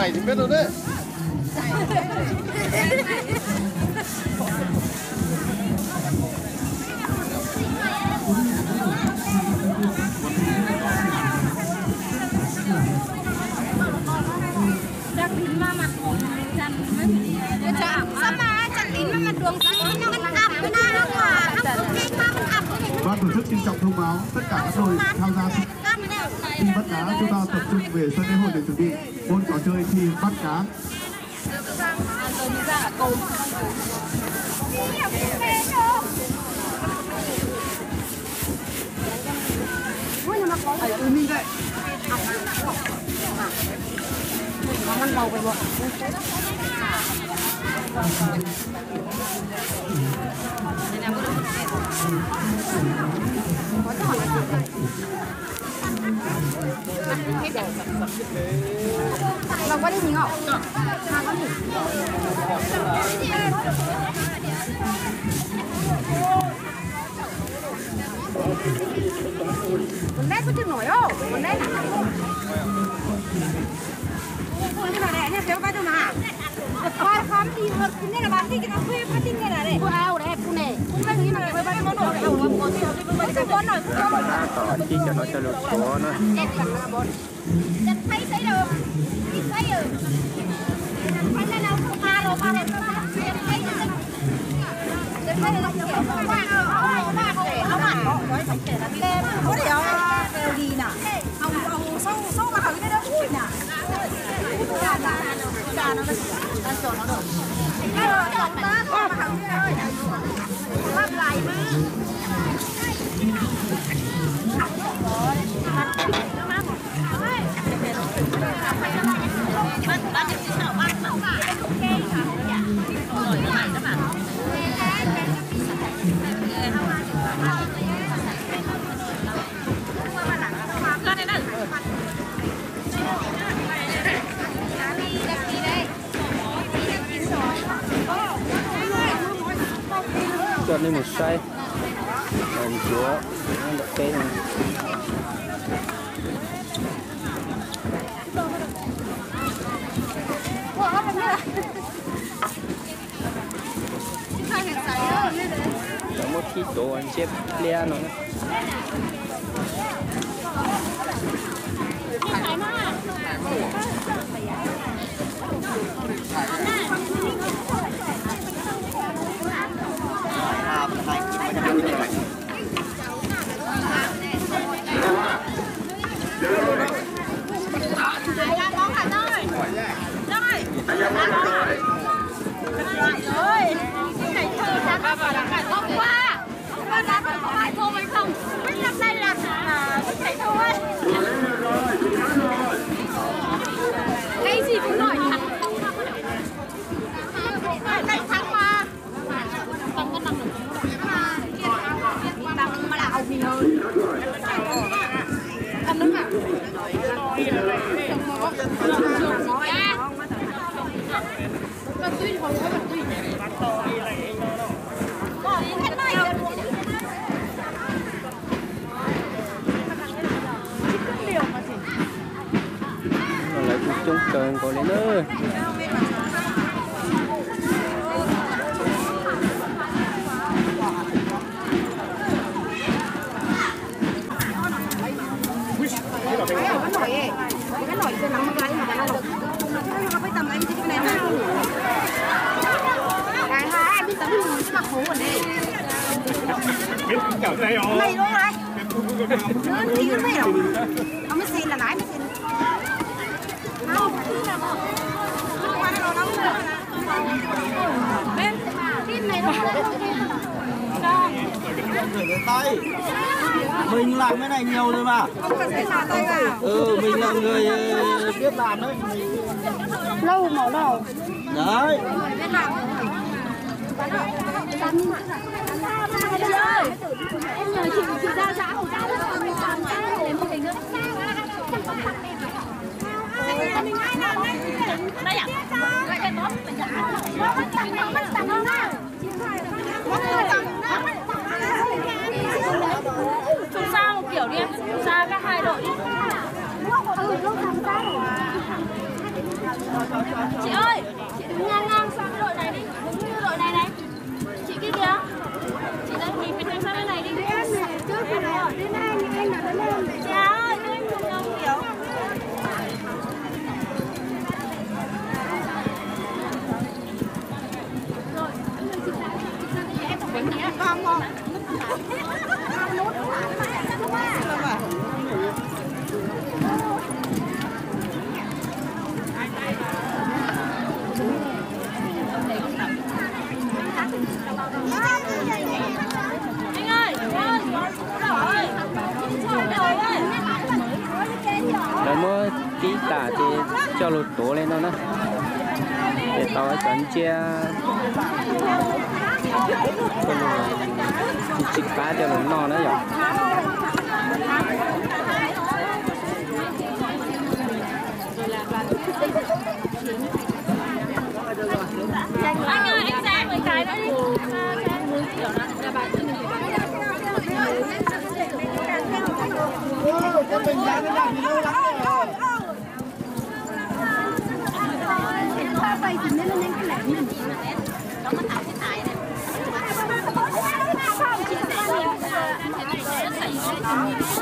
chạy thì biết rồi đấy. Chắc tính mà mặt của chân mới bị sao mà chắc tính mà mặt đường nó ngắt ập cái nào mà không thích màมันập cái này. Ban tổ chức trân trọng thông báo tất cả các đội tham gia thi bắt cá, chúng ta tập trung về sân lễ hội để chuẩn bị môn trò chơi thi bắt cá. Ăn bầu về bọnเราcó đi nhìn ngọ con nét có chừng nổi không? Con nét cái nào này nha, kéo cái đâu mà coi khám thì hợp cái này là bạn đi cái nào thuê phát tin cái này này. Cô ao đấy, cô này. Cô cái gì này với bạn món đồ này, món gì với cái món này. Chỉ cho nó cho được có nó. Đặt thấy thấy được. Thấy rồi. Thấy này nào không pha đâu, pha lên pha. Thấy được. Thấy là kiểu nó mặn nó có điều đều đi nè. Ông sâu mà cái đó vui nè. Nó trộn nó được. Nó trộn ta mà không ơi. Lắp lại mà. Chọn lên một xoay làm chúa nó cây này có một khi tổ ăn chép le nó cái gì cũng nổi thật. Cái thằng mà bằng cái bằng bằng mà là hậu thì hơn. Cầm nước à? Cầm tuy không có bằng tuy. Bỏ đi hết này. lại chung cơn có lên nữa cái nồi sẽ nóng cái mà nó được nó phải tầm anh cái này mà cái hai biết tấm mùi mặc khổ ở đây mày luôn này lớn thì nó mày rồi ông mới xin là lái mới xin không qua nó nóng rồi bên tim này nó tay mình làm cái này nhiều rồi mà mình là người biết làm đấy lâu màu đâu đấy em nhờ chị ra giá của ra mình làm cái để một hình nữa đây ạ lại cái tốt mình chúng sao kiểu đi em ra các hai đội Chị ơi, chị đứng ngang ngang sang cái đội này đi, đứng như đội này này. Chị kia kìa. Chị đang nhìn mình sang bên này đi. Trước này rồi, đến anh là đến em. Chị ơi, cho em cùng nhau kiểu. Rồi, em không biết nghĩa con không? Anh ơi, rồi mới ký tả thì cho lụt tổ lên đó để tao chọn chia chích cá cho nó no nữa rồi. Anh ơi, anh dán mấy cái nữa đi. Cái bình giá cái này thì lâu lắm rồi. Chị